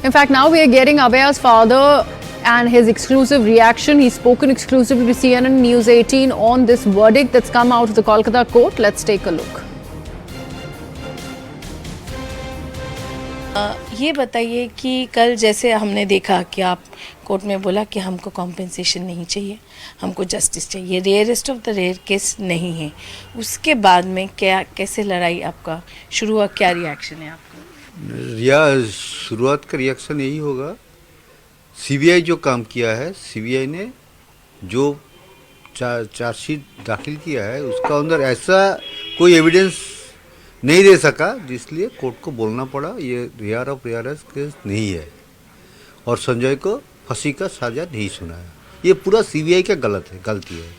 In fact, now we are getting Abhaya's father and his exclusive reaction. He's spoken exclusively to CNN News 18 on this verdict that's come out of the Kolkata court. Let's take a look. ये बताइए कि कल जैसे हमने देखा कि आप court में बोला कि हमको कॉम्पेंसेशन नहीं चाहिए, हमको जस्टिस चाहिए, rarest of the rare case नहीं है, उसके बाद में क्या कैसे लड़ाई आपका शुरू हुआ, क्या रिएक्शन है आपका? शुरुआत का रिएक्शन यही होगा, सीबीआई जो काम किया है, सीबीआई ने जो चार्जशीट दाखिल किया है उसका अंदर ऐसा कोई एविडेंस नहीं दे सका, जिसलिए कोर्ट को बोलना पड़ा ये रेयर ऑफ रेयरेस्ट केस नहीं है और संजय को फांसी का सजा नहीं सुनाया। ये पूरा सीबीआई का गलती है।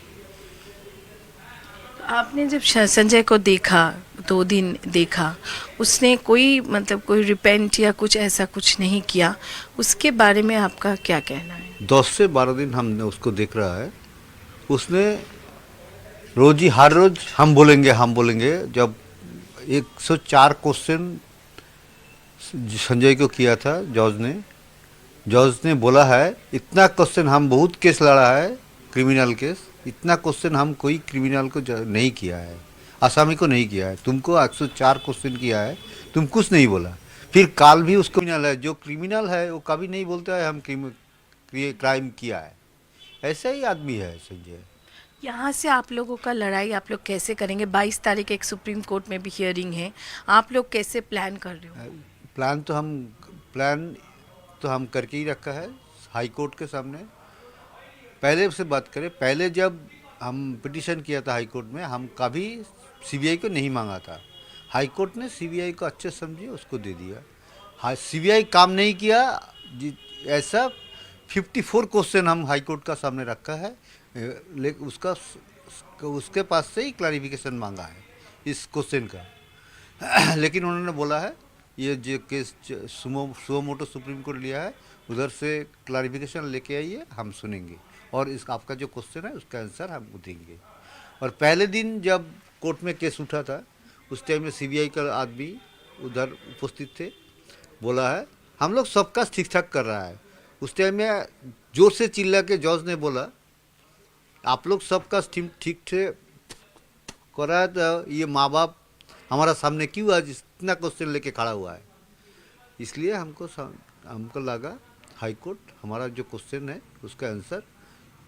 आपने जब संजय को देखा, 2 दिन देखा, उसने कोई कोई रिपेंट या कुछ ऐसा कुछ नहीं किया, उसके बारे में आपका क्या कहना है? 10 से 12 दिन हमने उसको देख रहा है, उसने हर रोज हम बोलेंगे जब 104 क्वेश्चन संजय को किया था जज ने बोला है इतना क्वेश्चन हम बहुत केस लड़ा है, क्रिमिनल केस, इतना क्वेश्चन हम कोई क्रिमिनल को नहीं किया है, आसामी को नहीं किया है, तुमको 104 क्वेश्चन किया है, तुम कुछ नहीं बोला। फिर काल भी उसको क्रिमिनल है, जो क्रिमिनल है वो कभी नहीं बोलता है हम क्राइम किया है, ऐसा ही आदमी है संजय। यहाँ से आप लोगों का लड़ाई आप लोग कैसे करेंगे? 22 तारीख एक सुप्रीम कोर्ट में भी हियरिंग है, आप लोग कैसे प्लान कर रहे हो? प्लान तो हम करके ही रखा है हाई कोर्ट के सामने। पहले से बात करें, पहले जब हम पिटीशन किया था हाई कोर्ट में, हम कभी सीबीआई को नहीं मांगा था, हाई कोर्ट ने सीबीआई को अच्छे समझे उसको दे दिया। हाँ, सीबीआई काम नहीं किया, ऐसा 54 क्वेश्चन हम हाई कोर्ट का सामने रखा है, लेकिन उसके पास से ही क्लैरिफिकेशन मांगा है इस क्वेश्चन का। लेकिन उन्होंने बोला है ये जो केस सुमो मोटो सुप्रीम कोर्ट लिया है उधर से क्लैरिफिकेशन लेके आइए, हम सुनेंगे और इस आपका जो क्वेश्चन है उसका आंसर हम देंगे। और पहले दिन जब कोर्ट में केस उठा था उस टाइम में सीबीआई का आदमी उधर उपस्थित थे, बोला है हम लोग सबका ठीक ठाक कर रहा है। उस टाइम में जोर से चिल्ला के जज ने बोला आप लोग सबका ठीक से कर रहा है, तो ये माँ बाप हमारा सामने क्यों आज इतना क्वेश्चन लेके खड़ा हुआ है। इसलिए हमको लगा हाई कोर्ट हमारा जो क्वेश्चन है उसका आंसर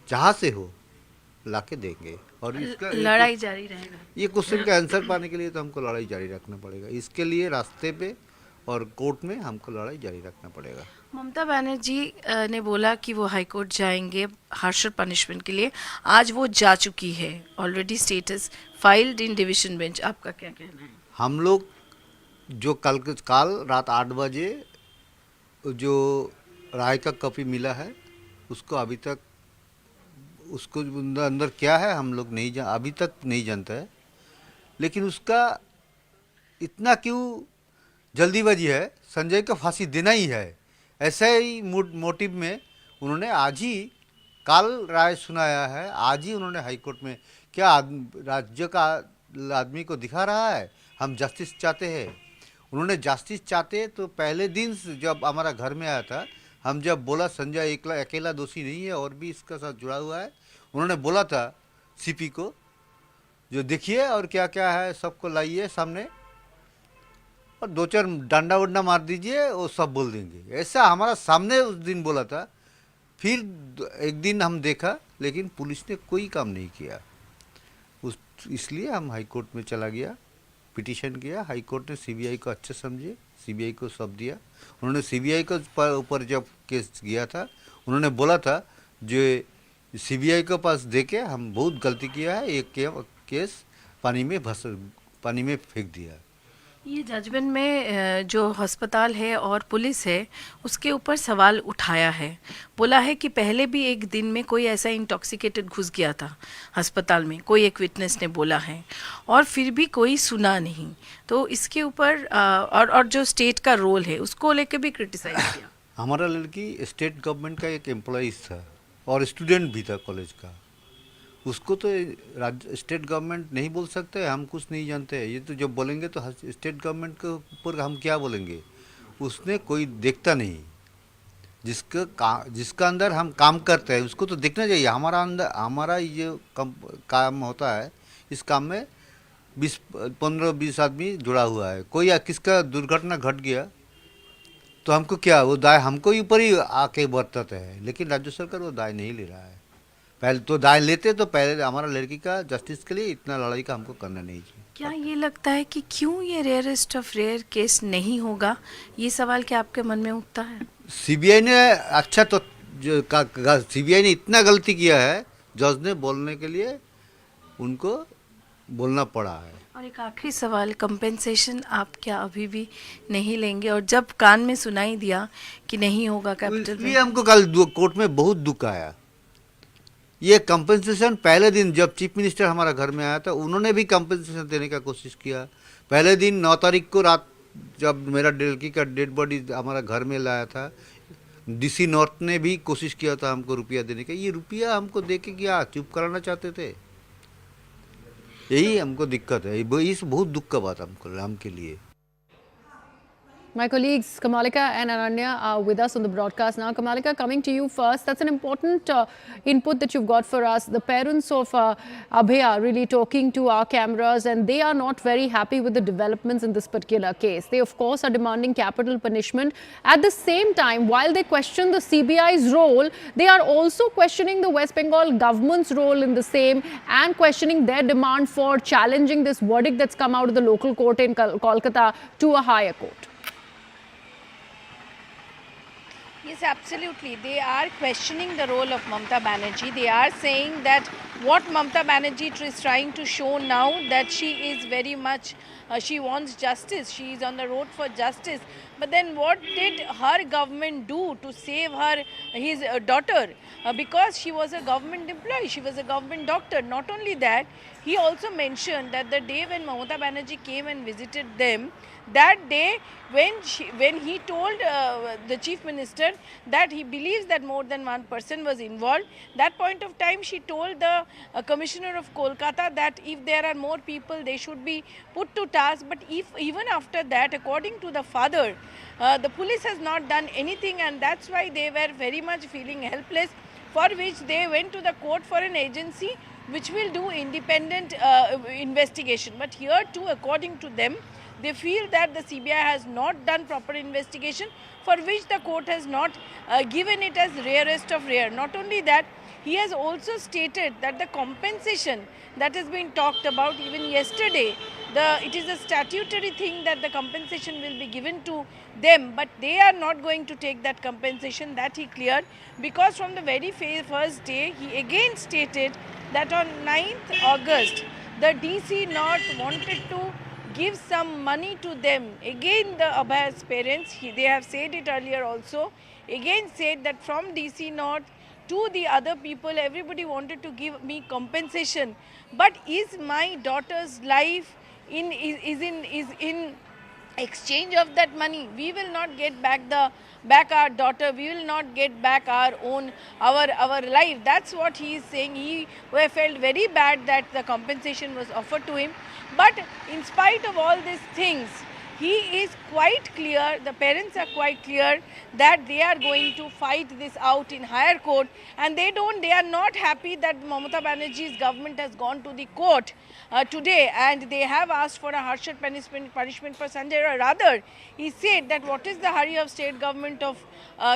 जहाँ से हो लाके देंगे और इसका लड़ाई जारी रहेगा। ये क्वेश्चन का आंसर पाने के लिए तो हमको लड़ाई जारी रखना पड़ेगा, इसके लिए रास्ते पे और कोर्ट में हमको लड़ाई जारी रखना पड़ेगा। ममता बनर्जी ने बोला कि वो हाई कोर्ट जाएंगे हार्शर पनिशमेंट के लिए, आज वो जा चुकी है, already status filed in division bench, आपका क्या कहना है? हम लोग जो कल रात 8 बजे जो राय का कॉपी मिला है उसको अभी तक उसको अंदर क्या है हम लोग अभी तक नहीं जानता है, लेकिन उसका इतना क्यों जल्दीबाजी है, संजय को फांसी देना ही है, ऐसा ही मोटिव में उन्होंने आज ही काल राय सुनाया है, आज ही उन्होंने हाई कोर्ट में क्या राज्य का आदमी को दिखा रहा है हम जस्टिस चाहते हैं। उन्होंने जस्टिस चाहते तो पहले दिन जब हमारा घर में आया था, हम जब बोला संजय अकेला दोषी नहीं है और भी इसका साथ जुड़ा हुआ है, उन्होंने बोला था सीपी को जो देखिए और क्या क्या है सबको लाइए सामने और 2-4 डंडा वंडा मार दीजिए वो सब बोल देंगे, ऐसा हमारा सामने उस दिन बोला था। फिर एक दिन हम देखा लेकिन पुलिस ने कोई काम नहीं किया, इसलिए हम हाई कोर्ट में चला गया, पिटीशन किया, हाई कोर्ट ने सीबीआई को अच्छे समझे, सीबीआई को सब दिया। उन्होंने सीबीआई के ऊपर जब केस गया था उन्होंने बोला था जो सीबीआई के पास देके हम बहुत गलती किया है, एक केस पानी में फेंक दिया। ये जजमेंट में जो अस्पताल है और पुलिस है उसके ऊपर सवाल उठाया है, बोला है कि पहले भी एक दिन में कोई ऐसा इंटॉक्सिकेटेड घुस गया था अस्पताल में, कोई एक विटनेस ने बोला है और फिर भी कोई सुना नहीं, तो इसके ऊपर और जो स्टेट का रोल है उसको लेकर भी क्रिटिसाइज किया। हमारा लड़की स्टेट गवर्नमेंट का एक एम्प्लॉइज था और स्टूडेंट भी था कॉलेज का, उसको तो स्टेट गवर्नमेंट नहीं बोल सकते, हम कुछ नहीं जानते हैं, ये तो जब बोलेंगे तो स्टेट गवर्नमेंट के ऊपर हम क्या बोलेंगे, उसने कोई देखता नहीं, जिसका अंदर हम काम करते हैं उसको तो देखना चाहिए। हमारा अंदर हमारा ये काम होता है, इस काम में 15-20 आदमी जुड़ा हुआ है। कोई किसका दुर्घटना घट गया तो हमको क्या, वो दाय हमको ऊपर ही आके बरतते हैं, लेकिन राज्य सरकार वो दाय नहीं ले रहा है। पहले तो दाय लेते तो पहले हमारा लड़की का जस्टिस के लिए इतना लड़ाई का हमको करना नहीं चाहिए। क्या ये लगता है कि क्यों ये रेयरेस्ट ऑफ रेयर केस नहीं होगा, ये सवाल क्या आपके मन में उठता है? सीबीआई ने अच्छा तो सीबीआई ने इतना गलती किया है, जज ने बोलने के लिए उनको बोलना पड़ा है। और एक आखिरी सवाल, कंपेंसेशन आप क्या अभी भी नहीं लेंगे? और जब कान में सुनाई दिया कि नहीं होगा कैपिटल में, इसलिए हमको कल कोर्ट में बहुत दुख आया। ये कंपेंसेशन पहले दिन जब चीफ मिनिस्टर हमारा घर में आया था, उन्होंने भी कंपेंसेशन देने का कोशिश किया। पहले दिन 9 तारीख को रात जब मेरा लड़की का डेड बॉडी हमारा घर में लाया था, डीसी नॉर्थ ने भी कोशिश किया था हमको रुपया देने का। ये रुपया हमको दे के क्या चुप कराना चाहते थे, यही हमको दिक्कत है। इस बहुत दुख का बात हमको हम के लिए। My colleagues Kamalika and Ananya are with us on the broadcast now. Kamalika, coming to you first, that's an important input that you've got for us. The parents of Abhay are really talking to our cameras and they are not very happy with the developments in this particular case. They of course are demanding capital punishment. At the same time, while they question the CBI's role, they are also questioning the West Bengal government's role in the same and questioning their demand for challenging this verdict that's come out of the local court in Kolkata to a higher court. Yes, absolutely. They are questioning the role of Mamata Banerjee. They are saying that what Mamata Banerjee is trying to show now, that she is very much, she wants justice. She is on the road for justice. But then what did her government do to save her, his daughter? Because she was a government employee, she was a government doctor. Not only that, he also mentioned that the day when Mamata Banerjee came and visited them, that day when he told the chief minister that he believes that more than one person was involved, that point of time she told the commissioner of Kolkata that if there are more people they should be put to task. But if even after that, according to the father, the police has not done anything, and that's why they were very much feeling helpless, for which they went to the court for an agency which will do independent investigation. But here too, according to them, they feel that the CBI has not done proper investigation, for which the court has not given it as rarest of rare. Not only that, he has also stated that the compensation that has been talked about even yesterday, it is a statutory thing that the compensation will be given to them, but they are not going to take that compensation, that he cleared, because from the very first day he again stated that on 9th August the DC North wanted to give some money to them. Again the Abhay's parents, they have said it earlier also, again said that from DC North to the other people, everybody wanted to give me compensation. But is my daughter's life in exchange of that money? We will not get back our daughter, we will not get back our life. That's what he is saying. He felt very bad that the compensation was offered to him. But in spite of all these things, he is quite clear, the parents are quite clear that they are going to fight this out in higher court, and they are not happy that Mamata Banerjee's government has gone to the court today, and they have asked for a harsher punishment for Sanjay Roy. Rather, he said that what is the hurry of state government of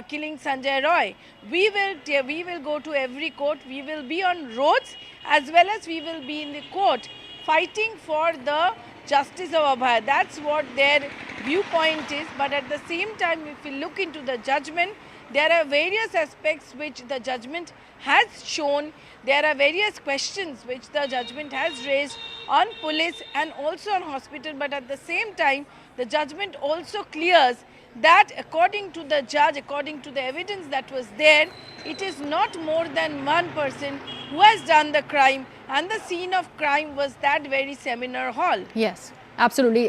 killing Sanjay Roy? We will go to every court, we will be on roads as well as we will be in the court fighting for the justice of Abhay. That's what their viewpoint is. But at the same time, if we look into the judgment, there are various aspects which the judgment has shown. There are various questions which the judgment has raised on police and also on hospital. But at the same time, the judgment also clears that according to the judge, according to the evidence that was there, it is not more than one person who has done the crime, and the scene of crime was that very seminar hall. Yes, absolutely.